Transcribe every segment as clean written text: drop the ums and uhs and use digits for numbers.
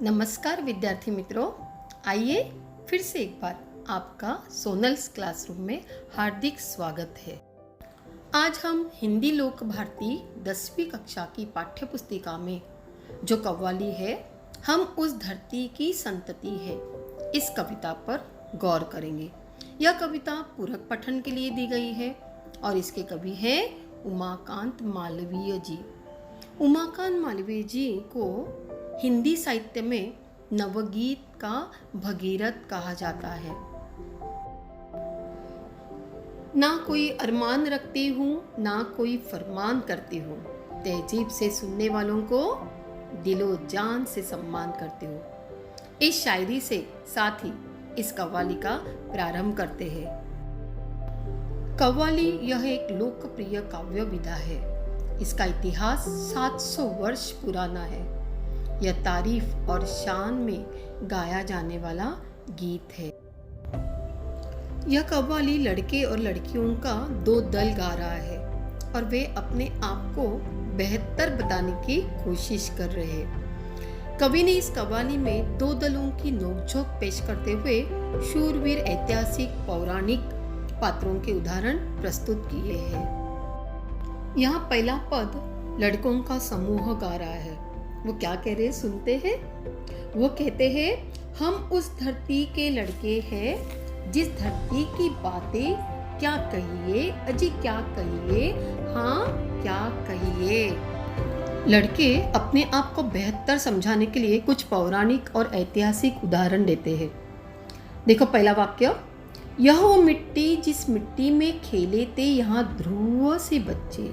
नमस्कार विद्यार्थी मित्रों, आइए फिर से एक बार आपका सोनल्स क्लासरूम में हार्दिक स्वागत है। आज हम हिंदी लोक भारती 10वीं कक्षा की पाठ्य पुस्तिका में जो कव्वाली है हम उस धरती की संतति है, इस कविता पर गौर करेंगे। यह कविता पूरक पठन के लिए दी गई है और इसके कवि हैं उमाकांत मालवीय जी। उमाकांत मालवीय जी को हिंदी साहित्य में नवगीत का भगीरथ कहा जाता है। ना कोई अरमान रखती हूँ, ना कोई फरमान करती हूँ, तहजीब से सुनने वालों को दिलो जान से सम्मान करती हूँ। इस शायरी से साथ ही इस कव्वाली का प्रारंभ करते हैं। कव्वाली यह एक लोकप्रिय काव्य विधा है। इसका इतिहास 700 वर्ष पुराना है। यह तारीफ और शान में गाया जाने वाला गीत है। यह कव्वाली लड़के और लड़कियों का दो दल गा रहा है और वे अपने आप को बेहतर बताने की कोशिश कर रहे हैं। कवि ने इस कव्वाली में दो दलों की नोकझोंक पेश करते हुए शूरवीर, ऐतिहासिक, पौराणिक पात्रों के उदाहरण प्रस्तुत किए हैं। यहाँ पहला पद लड़कों का समूह गा रहा है। वो क्या कह रहे हैं, सुनते हैं। वो कहते हैं, हम उस धरती के लड़के हैं जिस धरती की बातें क्या कहिए, अजी क्या कहिए, हाँ क्या कहिए। लड़के अपने आप को बेहतर समझाने के लिए कुछ पौराणिक और ऐतिहासिक उदाहरण देते हैं। देखो पहला वाक्य, यह वो मिट्टी जिस मिट्टी में खेले थे यहाँ ध्रुव से बच्चे।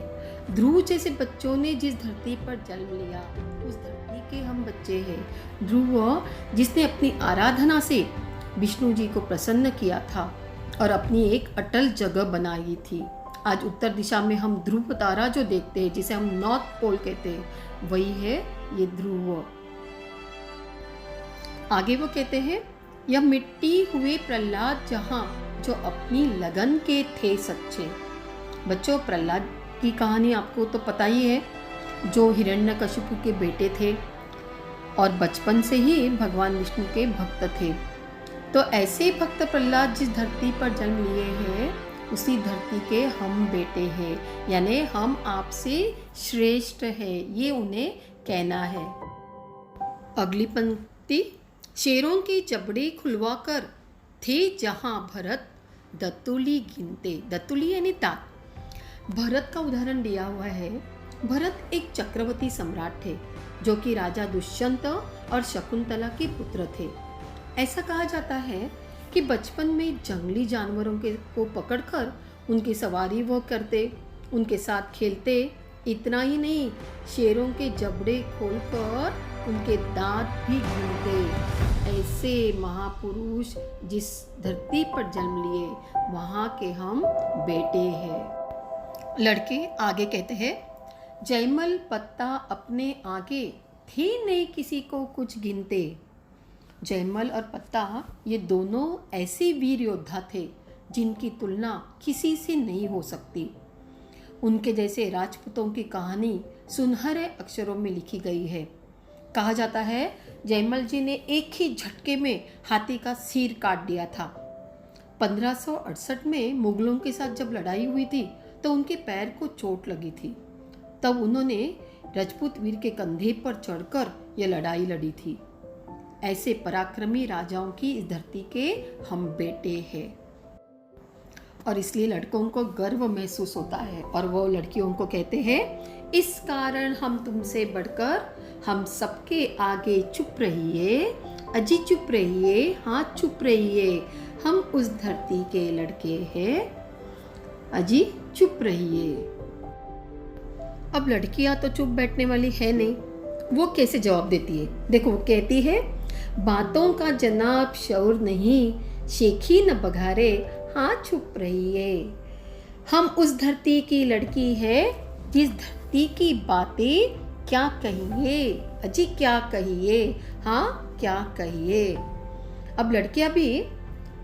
ध्रुव जैसे बच्चों ने जिस धरती पर जन्म लिया उस धरती के हम बच्चे हैं। ध्रुव जिसने अपनी आराधना से विष्णु जी को प्रसन्न किया था और अपनी एक अटल जगह बनाई थी। आज उत्तर दिशा में हम ध्रुव तारा जो देखते हैं, जिसे हम नॉर्थ पोल कहते हैं, वही है ये ध्रुव। आगे वो कहते हैं, यह मिट्टी हुए प्रहलाद जहां जो अपनी लगन के थे सच्चे। बच्चों, प्रहलाद की कहानी आपको तो पता ही है, जो हिरण्यकशिपु के बेटे थे और बचपन से ही भगवान विष्णु के भक्त थे। तो ऐसे भक्त प्रहलाद जिस धरती पर जन्म लिए हैं उसी धरती के हम बेटे हैं, यानी हम आपसे श्रेष्ठ है, ये उन्हें कहना है। अगली पंक्ति, शेरों के जबड़े खुलवाकर थे जहां भरत दत्तुली गिनते। दत्तुली यानी दांत। भरत का उदाहरण दिया हुआ है। भरत एक चक्रवर्ती सम्राट थे जो कि राजा दुष्यंत और शकुंतला के पुत्र थे। ऐसा कहा जाता है कि बचपन में जंगली जानवरों को पकड़कर उनकी सवारी वो करते, उनके साथ खेलते। इतना ही नहीं, शेरों के जबड़े खोलकर उनके दांत भी गिनते। ऐसे महापुरुष जिस धरती पर जन्म लिए वहाँ के हम बेटे हैं। लड़के आगे कहते हैं, जयमल पत्ता अपने आगे थे नहीं किसी को कुछ गिनते। जयमल और पत्ता ये दोनों ऐसे वीर योद्धा थे जिनकी तुलना किसी से नहीं हो सकती। उनके जैसे राजपूतों की कहानी सुनहरे अक्षरों में लिखी गई है। कहा जाता है जयमल जी ने एक ही झटके में हाथी का सिर काट दिया था। 1568 में मुगलों के साथ जब लड़ाई हुई थी तो उनके पैर को चोट लगी थी। तब उन्होंने राजपूत वीर के कंधे पर चढ़कर यह लड़ाई लड़ी थी। ऐसे पराक्रमी राजाओं की इस धरती के हम बेटे हैं और इसलिए लड़कों को गर्व महसूस होता है और वो लड़कियों को कहते हैं, इस कारण हम तुमसे बढ़कर हम सबके आगे चुप रहिए, अजी चुप रहिए, हाँ चुप रहिए, हम उस धरती के लड़के हैं, अजी चुप रहिए। अब लड़कियां तो चुप बैठने वाली है नहीं। वो कैसे जवाब देती है, देखो वो कहती है, बातों का जनाब शौर नहीं, शेखी न बघारे, हाँ चुप रहिए। हम उस धरती की लड़की है जिस धरती की बातें क्या कहिए, अजी क्या कहिए, हाँ क्या कहिए। अब लड़कियां भी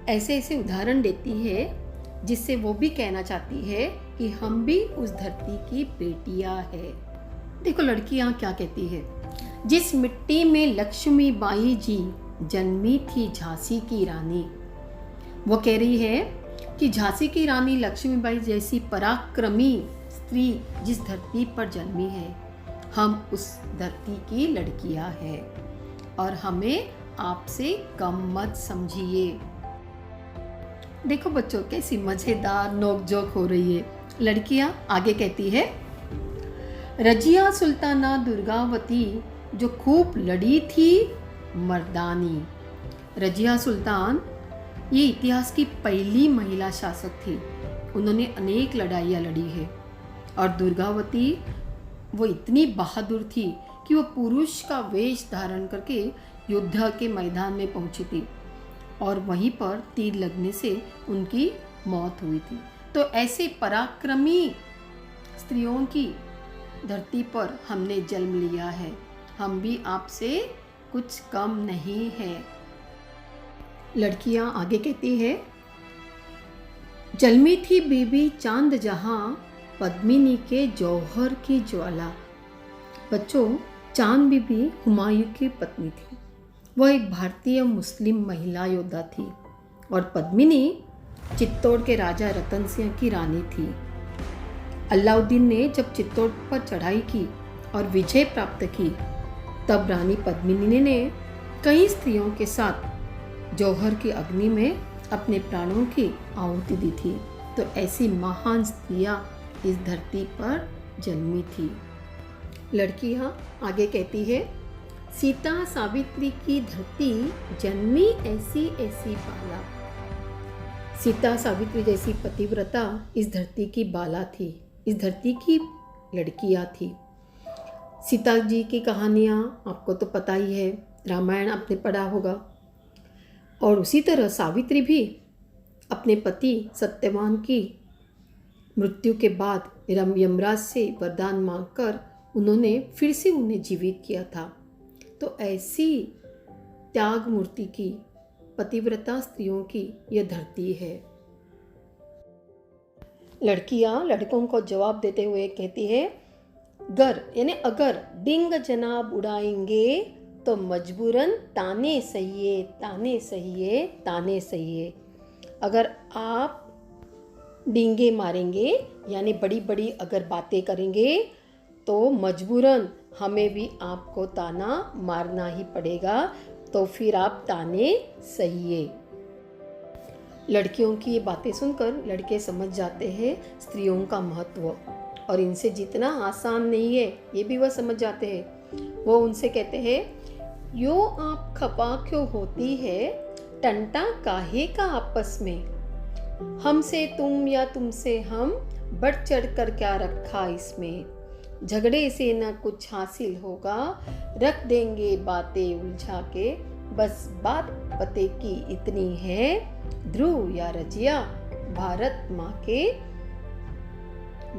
ऐसे ऐसे उदाहरण देती है जिससे वो भी कहना चाहती है कि हम भी उस धरती की बेटियां हैं। देखो लड़की यहाँ क्या कहती है, जिस मिट्टी में लक्ष्मीबाई जी जन्मी थी झांसी की रानी। वो कह रही है कि झांसी की रानी लक्ष्मीबाई जैसी पराक्रमी स्त्री जिस धरती पर जन्मी है, हम उस धरती की लड़कियां हैं और हमें आपसे कम मत समझिए। देखो बच्चों, कैसी मजेदार नोकझोंक हो रही है। लड़कियां आगे कहती है, रजिया सुल्ताना दुर्गावती जो खूब लड़ी थी मर्दानी। रजिया सुल्तान ये इतिहास की पहली महिला शासक थी। उन्होंने अनेक लड़ाइयाँ लड़ी है। और दुर्गावती वो इतनी बहादुर थी कि वो पुरुष का वेश धारण करके युद्ध के मैदान में पहुंची थी और वहीं पर तीर लगने से उनकी मौत हुई थी। तो ऐसे पराक्रमी स्त्रियों की धरती पर हमने जन्म लिया है। हम भी आपसे कुछ कम नहीं है। लड़कियां आगे कहती है, जन्मी थी बीबी चांद जहां पद्मिनी के जौहर की ज्वाला। बच्चों, चांद बीबी हुमायूं की पत्नी थी। वह एक भारतीय मुस्लिम महिला योद्धा थी और पद्मिनी चित्तौड़ के राजा रतन सिंह की रानी थी। अलाउद्दीन ने जब चित्तौड़ पर चढ़ाई की और विजय प्राप्त की, तब रानी पद्मिनी ने कई स्त्रियों के साथ जौहर की अग्नि में अपने प्राणों की आहुति दी थी। तो ऐसी महान स्त्रियां इस धरती पर जन्मी थी। लड़कियां आगे कहती है, सीता सावित्री की धरती जन्मी ऐसी ऐसी बाला। सीता सावित्री जैसी पतिव्रता इस धरती की बाला थी, इस धरती की लड़कियां थी। सीता जी की कहानियाँ आपको तो पता ही है, रामायण आपने पढ़ा होगा। और उसी तरह सावित्री भी अपने पति सत्यवान की मृत्यु के बाद यमराज से वरदान मांगकर उन्होंने फिर से उन्हें जीवित किया था। तो ऐसी त्याग मूर्ति की पतिव्रता स्त्रियों की यह धरती है। लड़कियां लड़कों को जवाब देते हुए कहती है, गर यानी अगर डिंग जनाब उड़ाएंगे तो मजबूरन ताने सहिए, ताने सहिए, ताने सहिए। अगर आप डींगे मारेंगे यानी बड़ी बड़ी अगर बातें करेंगे तो मजबूरन हमें भी आपको ताना मारना ही पड़ेगा, तो फिर आप ताने सहिए। लड़कियों की ये बातें सुनकर लड़के समझ जाते हैं स्त्रियों का महत्व और इनसे जीतना आसान नहीं है, ये भी वह समझ जाते हैं। वो उनसे कहते हैं, यो आप खपा क्यों होती है, टंटा काहे का आपस में, हमसे तुम या तुमसे हम, बढ़ चढ़ कर क्या रखा इसमें, झगड़े से न कुछ हासिल होगा, रख देंगे बातें उलझा के, बस बात पते की इतनी है, ध्रुव या रजिया भारत माँ के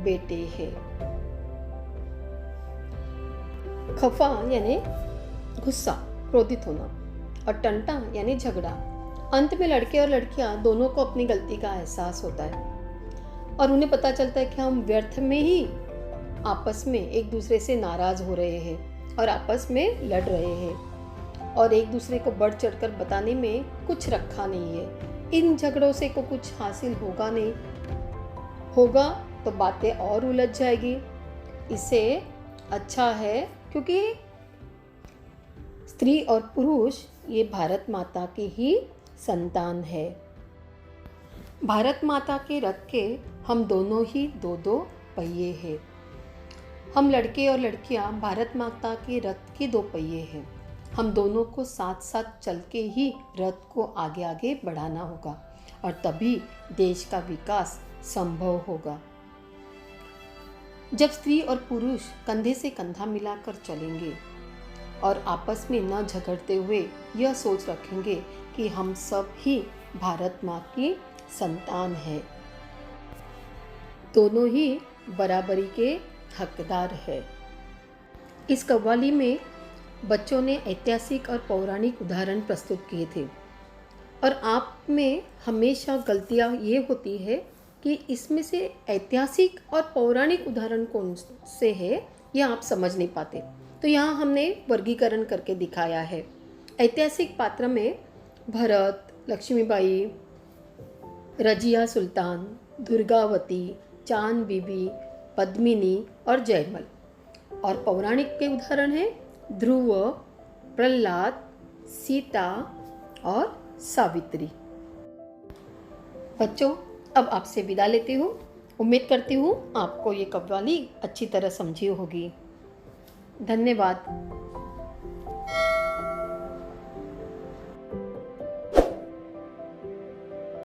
बेटे हैं। खफा यानी गुस्सा, क्रोधित होना, और टंटा यानी झगड़ा। अंत में लड़के और लड़कियां दोनों को अपनी गलती का एहसास होता है और उन्हें पता चलता है कि हम व्यर्थ में ही आपस में एक दूसरे से नाराज हो रहे हैं और आपस में लड़ रहे हैं और एक दूसरे को बढ़ चढ़कर बताने में कुछ रखा नहीं है। इन झगड़ों से को कुछ हासिल होगा नहीं, होगा तो बातें और उलझ जाएगी। इससे अच्छा है, क्योंकि स्त्री और पुरुष ये भारत माता की ही संतान है। भारत माता के रथ के हम दोनों ही दो दो पहिए हैं। हम लड़के और लड़कियां भारत माता के रथ के दो पहिए हैं। हम दोनों को साथ साथ चल के ही रथ को आगे आगे बढ़ाना होगा और तभी देश का विकास संभव होगा। जब स्त्री और पुरुष कंधे से कंधा मिलाकर चलेंगे और आपस में न झगड़ते हुए यह सोच रखेंगे कि हम सब ही भारत माँ की संतान हैं, दोनों ही बराबरी के हकदार है। इस कव्वाली में बच्चों ने ऐतिहासिक और पौराणिक उदाहरण प्रस्तुत किए थे और आप में हमेशा गलतियाँ ये होती है कि इसमें से ऐतिहासिक और पौराणिक उदाहरण कौन से है यह आप समझ नहीं पाते। तो यहाँ हमने वर्गीकरण करके दिखाया है। ऐतिहासिक पात्र में भरत, लक्ष्मीबाई, रजिया सुल्तान, दुर्गावती, चांद बीबी, पद्मिनी और जयमल। और पौराणिक के उदाहरण हैं ध्रुव, प्रहलाद, सीता और सावित्री। बच्चों, अब आपसे विदा लेती हूँ। उम्मीद करती हूँ आपको ये कव्वाली अच्छी तरह समझी होगी। धन्यवाद।